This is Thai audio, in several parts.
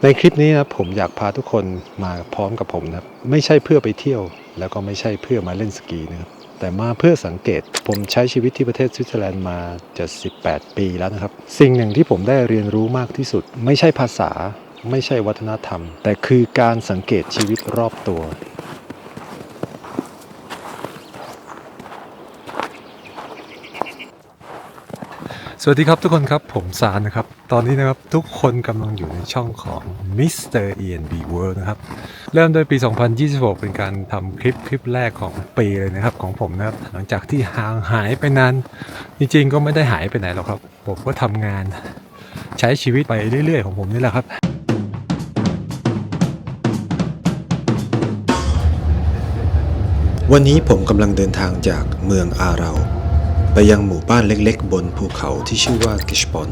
ในคลิปนี้นะผมอยากพาทุกคนมาพร้อมกับผมนะครับไม่ใช่เพื่อไปเที่ยวแล้วก็ไม่ใช่เพื่อมาเล่นสกีนะครับแต่มาเพื่อสังเกตผมใช้ชีวิตที่ประเทศสวิตเซอร์แลนด์มาจะ18 ปีแล้วนะครับสิ่งหนึ่งที่ผมได้เรียนรู้มากที่สุดไม่ใช่ภาษาไม่ใช่วัฒนธรรมแต่คือการสังเกตชีวิตรอบตัว สวัสดีครับทุกคนครับผมซานนะครับตอนนี้นะครับทุกคนกำลังอยู่ในช่องของ Mr. E&B World นะครับเริ่มโดยปี 2026 เป็นการทำคลิปแรกของปีเลยนะครับของผมนะครับหลังจากที่ห่างหายไปนานจริงๆก็ไม่ได้หายไปไหนหรอกครับผมก็ทำงานใช้ชีวิตไปเรื่อยๆของผมนี่แหละครับวันนี้ผมกำลังเดินทางจากเมืองอาเราไปยังหมู่บ้านเล็กๆบนภูเขาที่ชื่อว่ากิชปอน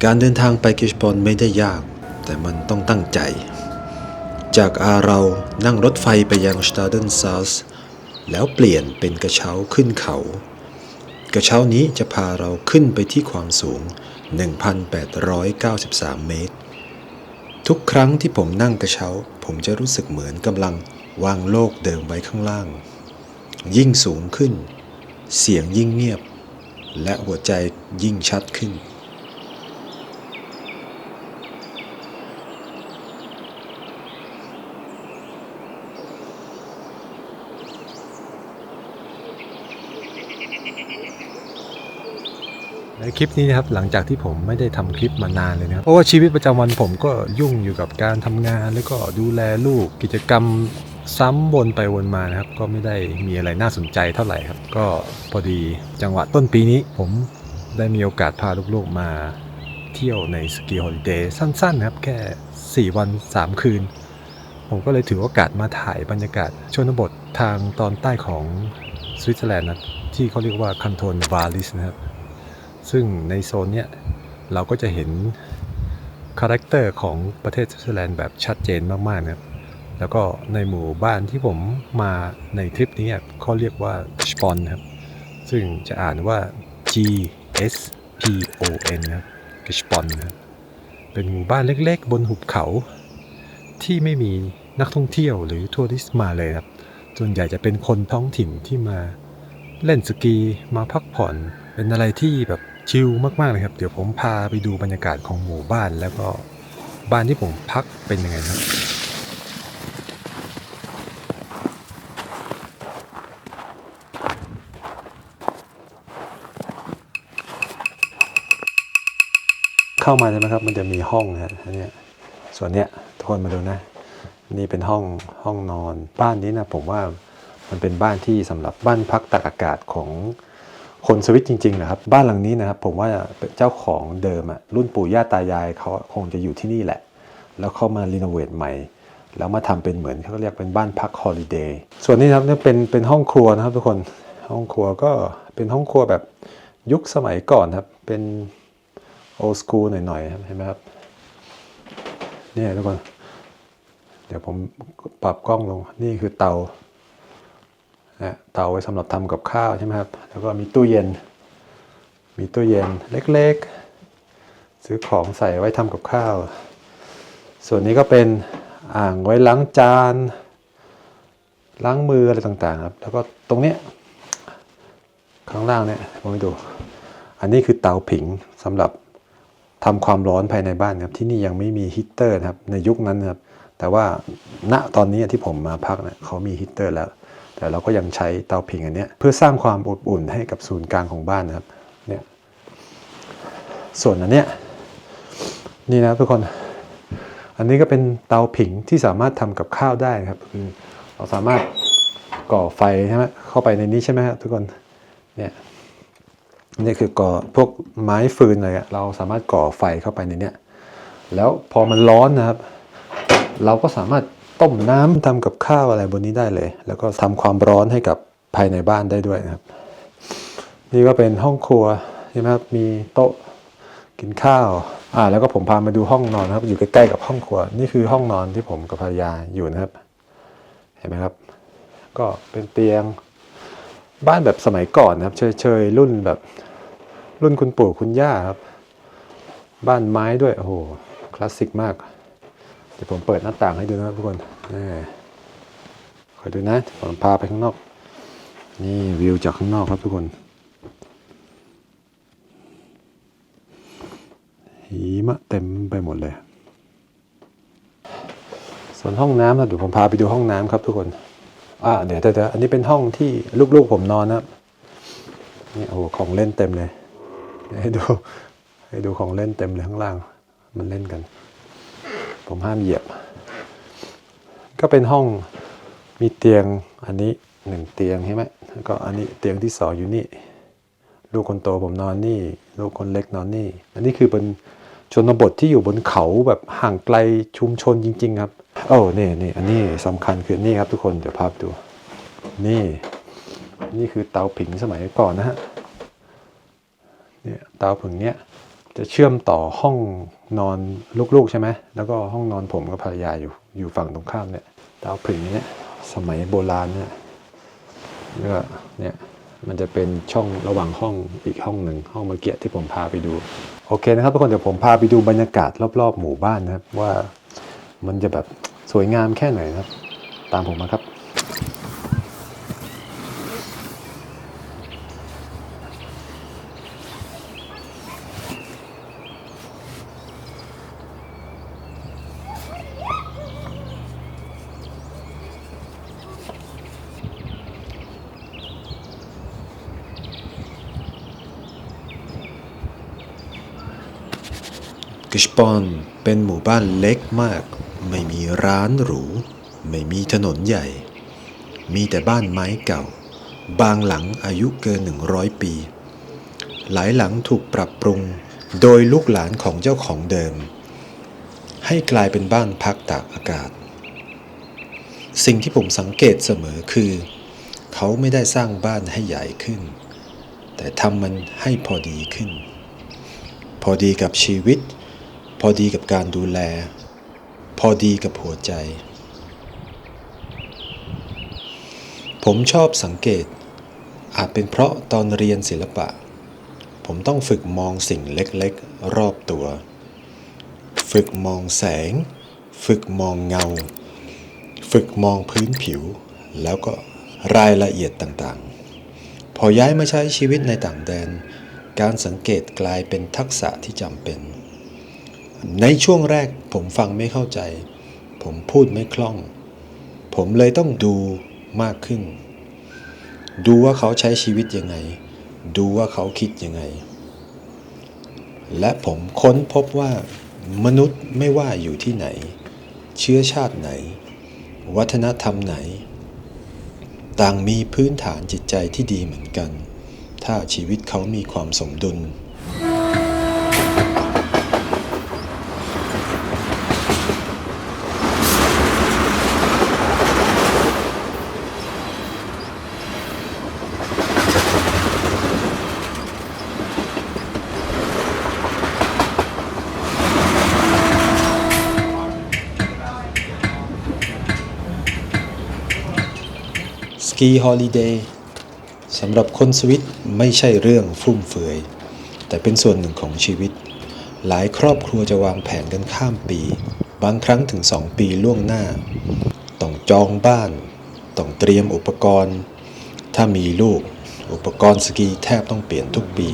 การเดินทางไปกิชปอนไม่ได้ยากแต่มันต้องตั้งใจจากอาเรานั่งรถไฟไปยังสตาเดนซัสแล้วเปลี่ยนเป็นกระเช้าขึ้นเขากระเช้านี้จะพาเราขึ้นไปที่ความสูง 1,893 เมตรทุกครั้งที่ผมนั่งกระเช้าผมจะรู้สึกเหมือนกำลังวางโลกเดิมไว้ข้างล่างยิ่งสูงขึ้นเสียงยิ่งเงียบและหัวใจยิ่งชัดขึ้นในคลิปนี้นะครับหลังจากที่ผมไม่ได้ทำคลิปมานานเลยนะครับเพราะว่าชีวิตประจำวันผมก็ยุ่งอยู่กับการทำงานแล้วก็ดูแลลูกกิจกรรมซ้ำวนไปวนมานะครับก็ไม่ได้มีอะไรน่าสนใจเท่าไหร่ครับก็พอดีจังหวะต้นปีนี้ผมได้มีโอกาสพาลูกๆมาเที่ยวในสกีฮอลิเดย์สั้นๆนะครับแค่4 วัน 3 คืนผมก็เลยถือโอกาสมาถ่ายบรรยากาศชนบททางตอนใต้ของสวิตเซอร์แลนด์นะที่เขาเรียกว่าคันโทนวาลิสนะครับซึ่งในโซนเนี้ยเราก็จะเห็นคาแรคเตอร์ของประเทศสวิตเซอร์แลนด์แบบชัดเจนมากๆนะครับแล้วก็ในหมู่บ้านที่ผมมาในทริปนี้เขาเรียกว่าสปอนครับซึ่งจะอ่านว่า G S P O N นะครับสปอนนะครับเป็นหมู่บ้านเล็กๆบนหุบเขาที่ไม่มีนักท่องเที่ยวหรือทัวริสต์มาเลยครับส่วนใหญ่จะเป็นคนท้องถิ่นที่มาเล่นสกีมาพักผ่อนเป็นอะไรที่แบบชิลมากๆเลยครับเดี๋ยวผมพาไปดูบรรยากาศของหมู่บ้านแล้วก็บ้านที่ผมพักเป็นยังไงครับเข้ามาใช่ไหมครับมันจะมีห้องนะเนี่ยส่วนเนี้ยทุกคนมาดูนะนี่เป็นห้องนอนบ้านนี้นะผมว่ามันเป็นบ้านที่สำหรับบ้านพักตากอากาศของคนสวิตจริงๆนะครับบ้านหลังนี้นะครับผมว่าเจ้าของเดิมรุ่นปู่ย่าตายายเขาคงจะอยู่ที่นี่แหละแล้วเข้ามารีโนเวทใหม่แล้วมาทำเป็นเหมือนเขาเรียกเป็นบ้านพักฮอลิเดย์ส่วนนี้ครับเนี่ยเป็นห้องครัวนะครับทุกคนห้องครัวก็เป็นห้องครัวแบบยุคสมัยก่อนครับเป็นโอ s คูลหน่อยๆครับเห็นไหมครับเนี่ยทุกคนเดี๋ยวผมปรับกล้องลงนี่คือเตาไว้สำหรับทำกับข้าวใช่ไหมครับแล้วก็มีตู้เย็นเล็กๆซื้อของใส่ไว้ทำกับข้าวส่วนนี้ก็เป็นอ่างไว้ล้างจานล้างมืออะไรต่างๆครับแล้วก็ตรงเนี้ยข้างล่างเนี่ยผมไปดูอันนี้คือเตาผิงสำหรับทำความร้อนภายในบ้านครับที่นี่ยังไม่มีฮีตเตอร์นะครับในยุคนั้นนะครับแต่ว่าณตอนนี้ที่ผมมาพักเนี่ยเขามีฮีตเตอร์แล้วแต่เราก็ยังใช้เตาผิงอันนี้เพื่อสร้างความอบอุ่นให้กับศูนย์กลางของบ้านนะครับเนี่ยส่วนอันเนี้ยนี่นะทุกคนอันนี้ก็เป็นเตาผิงที่สามารถทำกับข้าวได้ครับคือเราสามารถก่อไฟใช่ไหมเข้าไปในนี้ใช่ไหมครับทุกคนเนี่ยนี่คือก่อพวกไม้ฟืนอะไรเราสามารถก่อไฟเข้าไปในนี้แล้วพอมันร้อนนะครับเราก็สามารถต้มน้ำทำกับข้าวอะไรบนนี้ได้เลยแล้วก็ทำความร้อนให้กับภายในบ้านได้ด้วยนะครับนี่ก็เป็นห้องครัวใช่ไหมครับมีโต๊ะกินข้าวแล้วก็ผมพามาดูห้องนอนนะครับอยู่ใกล้ๆกับห้องครัวนี่คือห้องนอนที่ผมกับภรรยาอยู่นะครับเห็นไหมครับก็เป็นเตียงบ้านแบบสมัยก่อนนะครับเชยรุ่นแบบรุ่นคุณปู่คุณย่าครับบ้านไม้ด้วยโอ้โหคลาสสิกมาก ดี๋ยวผมเปิดหน้าต่างให้ดูนะครับทุกคนนี่คอยดูนะผมพาไปข้างนอกนี่วิวจากข้างนอกครับทุกคนหิมะเต็มไปหมดเลยส่วนห้องน้ำนะเดี๋ยวผมพาไปดูห้องน้ำครับทุกคนเดี๋ยวอันนี้เป็นห้องที่ลูกๆผมนอนนะครับนี่โอ้โหของเล่นเต็มเลยให้ดูของเล่นเต็มเลยข้างล่างมันเล่นกันผมห้ามเหยียบก็เป็นห้องมีเตียงอันนี้1เตียงใช่ไหมแล้วก็อันนี้เตียงที่2อยู่นี่ลูกคนโตผมนอนนี่ลูกคนเล็กนอนนี่อันนี้คือเป็นชนบทที่อยู่บนเขาแบบห่างไกลชุมชนจริงๆครับนี่อันนี้สำคัญคือนี่ครับทุกคนเดี๋ยวภาพดูนี่คือเตาผิงสมัยก่อนนะฮะเนี่ยเตาผิงเนี้ยจะเชื่อมต่อห้องนอนลูกๆใช่ไหมแล้วก็ห้องนอนผมกับภรรยาอยู่ฝั่งตรงข้ามเนี่ยเตาผิงเนี้ยสมัยโบราณเนี่ยแล้วก็เนี่ยมันจะเป็นช่องระหว่างห้องอีกห้องหนึ่งห้องเมื่อกี้ที่ผมพาไปดูโอเคนะครับทุกคนเดี๋ยวผมพาไปดูบรรยากาศรอบๆหมู่บ้านนะครับว่ามันจะแบบสวยงามแค่ไหนนะครับตามผมมาครับกิชปอนเป็นหมู่บ้านเล็กมากไม่มีร้านหรูไม่มีถนนใหญ่มีแต่บ้านไม้เก่าบางหลังอายุเกิน100 ปีหลายหลังถูกปรับปรุงโดยลูกหลานของเจ้าของเดิมให้กลายเป็นบ้านพักตากอากาศสิ่งที่ผมสังเกตเสมอคือเขาไม่ได้สร้างบ้านให้ใหญ่ขึ้นแต่ทำมันให้พอดีขึ้นพอดีกับชีวิตพอดีกับการดูแลพอดีกับหัวใจผมชอบสังเกตอาจเป็นเพราะตอนเรียนศิลปะผมต้องฝึกมองสิ่งเล็กๆรอบตัวฝึกมองแสงฝึกมองเงาฝึกมองพื้นผิวแล้วก็รายละเอียดต่างๆพอย้ายมาใช้ชีวิตในต่างแดนการสังเกตกลายเป็นทักษะที่จำเป็นในช่วงแรกผมฟังไม่เข้าใจผมพูดไม่คล่องผมเลยต้องดูมากขึ้นดูว่าเขาใช้ชีวิตยังไงดูว่าเขาคิดยังไงและผมค้นพบว่ามนุษย์ไม่ว่าอยู่ที่ไหนเชื้อชาติไหนวัฒนธรรมไหนต่างมีพื้นฐานจิตใจที่ดีเหมือนกันถ้าชีวิตเขามีความสมดุลสกีฮอลิเดย์สำหรับคนสวิตไม่ใช่เรื่องฟุ่มเฟือยแต่เป็นส่วนหนึ่งของชีวิตหลายครอบครัวจะวางแผนกันข้ามปีบางครั้งถึง2 ปีล่วงหน้าต้องจองบ้านต้องเตรียมอุปกรณ์ถ้ามีลูกอุปกรณ์สกีแทบต้องเปลี่ยนทุกปี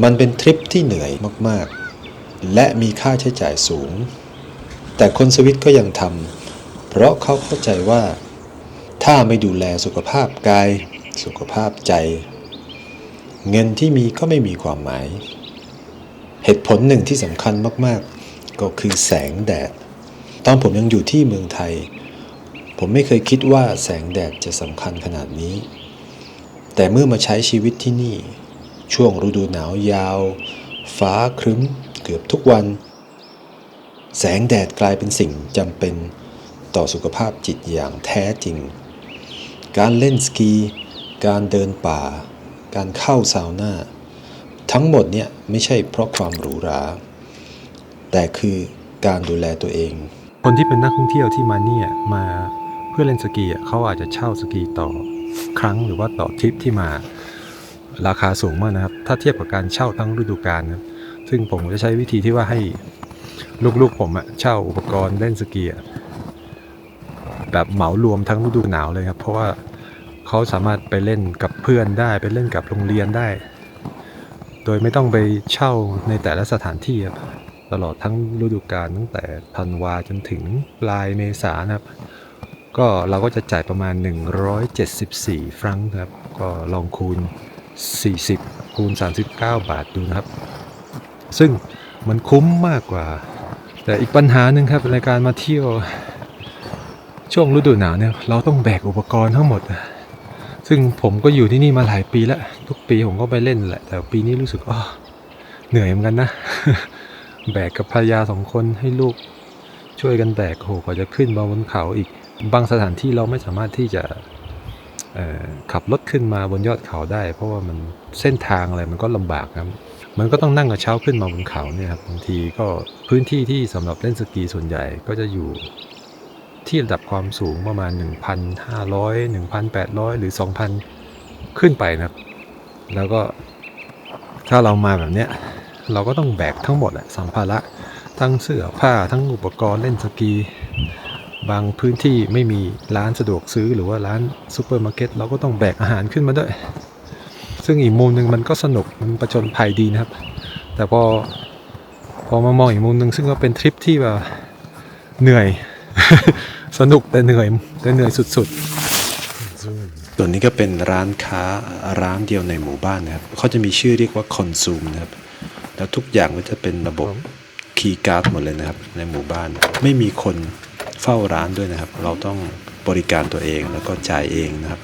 มันเป็นทริปที่เหนื่อยมากๆและมีค่าใช้จ่ายสูงแต่คนสวิตก็ยังทำเพราะเขาเข้าใจว่าถ้าไม่ดูแลสุขภาพกายสุขภาพใจเงินที่มีก็ไม่มีความหมายเหตุผลหนึ่งที่สำคัญมากๆก็คือแสงแดดตอนผมยังอยู่ที่เมืองไทยผมไม่เคยคิดว่าแสงแดดจะสำคัญขนาดนี้แต่เมื่อมาใช้ชีวิตที่นี่ช่วงฤดูหนาวยาวฟ้าครึ้มเกือบทุกวันแสงแดดกลายเป็นสิ่งจำเป็นต่อสุขภาพจิตอย่างแท้จริงการเล่นสกีการเดินป่าการเข้าซาวน่าทั้งหมดเนี่ยไม่ใช่เพราะความหรูหราแต่คือการดูแลตัวเองคนที่เป็นนักท่องเที่ยวที่มาเนี่ยมาเพื่อเล่นสกีเขาอาจจะเช่าสกีต่อครั้งหรือว่าต่อทริปที่มาราคาสูงมากนะครับถ้าเทียบกับการเช่าทั้งฤดูกาลนะซึ่งผมจะใช้วิธีที่ว่าให้ ลูกๆผมอะเช่าอุปกรณ์เล่นสกีอะแบบเหมารวมทั้งฤดูหนาวเลยครับเพราะว่าเขาสามารถไปเล่นกับเพื่อนได้ไปเล่นกับโรงเรียนได้โดยไม่ต้องไปเช่าในแต่ละสถานที่ครับตลอดทั้งฤดูกาลตั้งแต่ธันวาจนถึงปลายเมษายนนะครับก็เราก็จะจ่ายประมาณ174 ฟรังก์ครับก็ลองคูณ40คูณ39 บาทดูนะครับซึ่งมันคุ้มมากกว่าแต่อีกปัญหาหนึ่งครับในการมาเที่ยวช่วงฤดูหนาวเนี่ยเราต้องแบกอุปกรณ์ทั้งหมดซึ่งผมก็อยู่ที่นี่มาหลายปีแล้วทุกปีผมก็ไปเล่นแหละแต่ปีนี้รู้สึกเหนื่อยเหมือนกันนะ แบกกับภรรยา2 คนให้ลูกช่วยกันแบกโหกว่าจะขึ้นมาบนเขาอีกบางสถานที่เราไม่สามารถที่จะขับรถขึ้นมาบนยอดเขาได้เพราะว่ามันเส้นทางอะไรมันก็ลำบากครับมันก็ต้องนั่งกระเช้าขึ้นมาบนเขาเนี่ยครับบางทีก็พื้นที่ที่สำหรับเล่นสกีส่วนใหญ่ก็จะอยู่ที่ระดับความสูงประมาณ 1,500 1,800 หรือ 2,000 ขึ้นไปนะครับแล้วก็ถ้าเรามาแบบเนี้ยเราก็ต้องแบกทั้งหมดสัมภาระทั้งเสื้อผ้าทั้งอุปกรณ์เล่นสกีบางพื้นที่ไม่มีร้านสะดวกซื้อหรือว่าร้านซูเปอร์มาร์เก็ตเราก็ต้องแบกอาหารขึ้นมาด้วยซึ่งอีกมุมหนึ่งมันก็สนุกมันผจญภัยดีนะครับแต่พอมามองอีกมุมหนึ่งซึ่งก็เป็นทริปที่แบบเหนื่อย สนุกแต่เหนื่อยสุดๆตัวนี้ก็เป็นร้านค้าร้านเดียวในหมู่บ้านนะครับเขาจะมีชื่อเรียกว่าคอนซูมนะครับแล้วทุกอย่างก็จะเป็นระบบคีย์การ์ดหมดเลยนะครับในหมู่บ้านไม่มีคนเฝ้าร้านด้วยนะครับเราต้องบริการตัวเองแล้วก็จ่ายเองนะครับ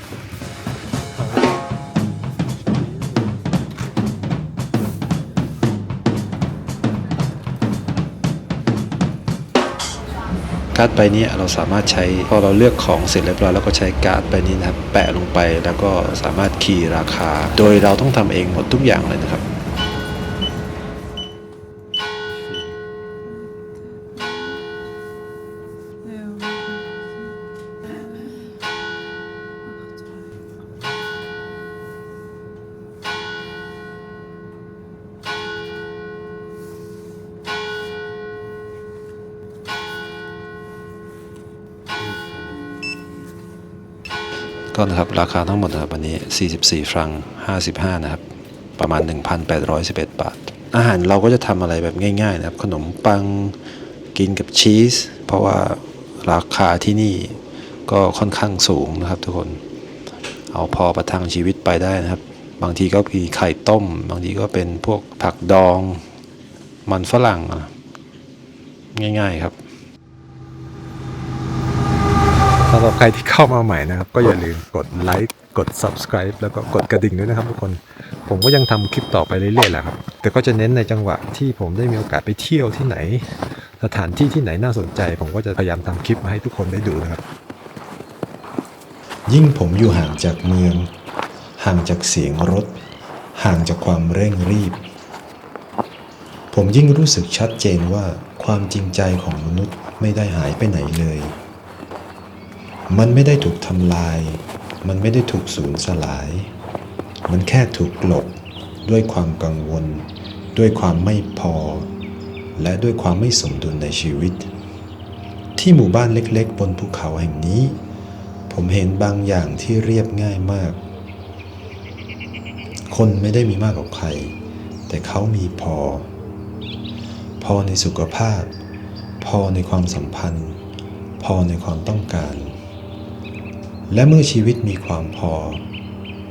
การ์ดใบนี้เราสามารถใช้พอเราเลือกของเสร็จเรียบร้อยแล้วก็ใช้การ์ดใบนี้นะครับแปะลงไปแล้วก็สามารถคีย์ราคาโดยเราต้องทำเองหมดทุกอย่างเลยนะครับก็นะครับราคาทั้งหมดนะครับวันนี้44 ฟรัง55นะครับประมาณ 1,811 บาทอาหารเราก็จะทำอะไรแบบง่ายๆนะครับขนมปังกินกับชีสเพราะว่าราคาที่นี่ก็ค่อนข้างสูงนะครับทุกคนเอาพอประทังชีวิตไปได้นะครับบางทีก็มีไข่ต้มบางทีก็เป็นพวกผักดองมันฝรั่งง่ายๆครับสำหรับใครที่เข้ามาใหม่นะครับก็อย่าลืมกดไลค์กด Subscribe แล้วก็กดกระดิ่งด้วยนะครับทุกคนผมก็ยังทำคลิปต่อไปเรื่อยๆแหละครับแต่ก็จะเน้นในจังหวะที่ผมได้มีโอกาสไปเที่ยวที่ไหนสถานที่ที่ไหนน่าสนใจผมก็จะพยายามทำคลิปมาให้ทุกคนได้ดูนะครับยิ่งผมอยู่ห่างจากเมืองห่างจากเสียงรถห่างจากความเร่งรีบผมยิ่งรู้สึกชัดเจนว่าความจริงใจของมนุษย์ไม่ได้หายไปไหนเลยมันไม่ได้ถูกทำลายมันไม่ได้ถูกสูญสลายมันแค่ถูกกลบด้วยความกังวลด้วยความไม่พอและด้วยความไม่สมดุลในชีวิตที่หมู่บ้านเล็กๆบนภูเขาแห่งนี้ผมเห็นบางอย่างที่เรียบง่ายมากคนไม่ได้มีมากกว่าใครแต่เขามีพอในสุขภาพพอในความสัมพันธ์พอในความต้องการและเมื่อชีวิตมีความพอ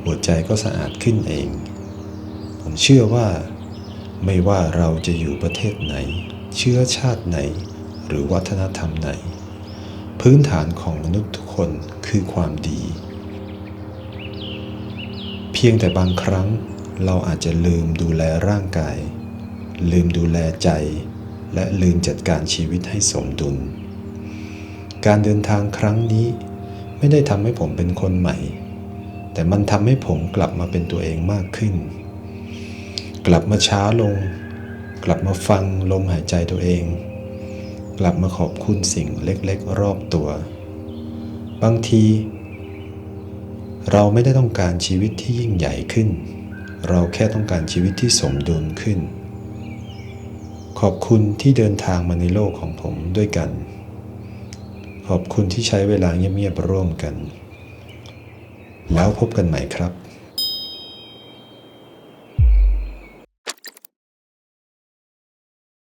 หัวใจก็สะอาดขึ้นเองผมเชื่อว่าไม่ว่าเราจะอยู่ประเทศไหนเชื้อชาติไหนหรือวัฒนธรรมไหนพื้นฐานของมนุษย์ทุกคนคือความดีเพียงแต่บางครั้งเราอาจจะลืมดูแลร่างกายลืมดูแลใจและลืมจัดการชีวิตให้สมดุลการเดินทางครั้งนี้ไม่ได้ทำให้ผมเป็นคนใหม่แต่มันทำให้ผมกลับมาเป็นตัวเองมากขึ้นกลับมาช้าลงกลับมาฟังลมหายใจตัวเองกลับมาขอบคุณสิ่งเล็กๆรอบตัวบางทีเราไม่ได้ต้องการชีวิตที่ยิ่งใหญ่ขึ้นเราแค่ต้องการชีวิตที่สมดุลขึ้น ขอบคุณที่เดินทางมาในโลกของผมด้วยกัน ขอบคุณที่ใช้เวลาเงียบๆร่วมกัน แล้วพบกันใหม่ครับ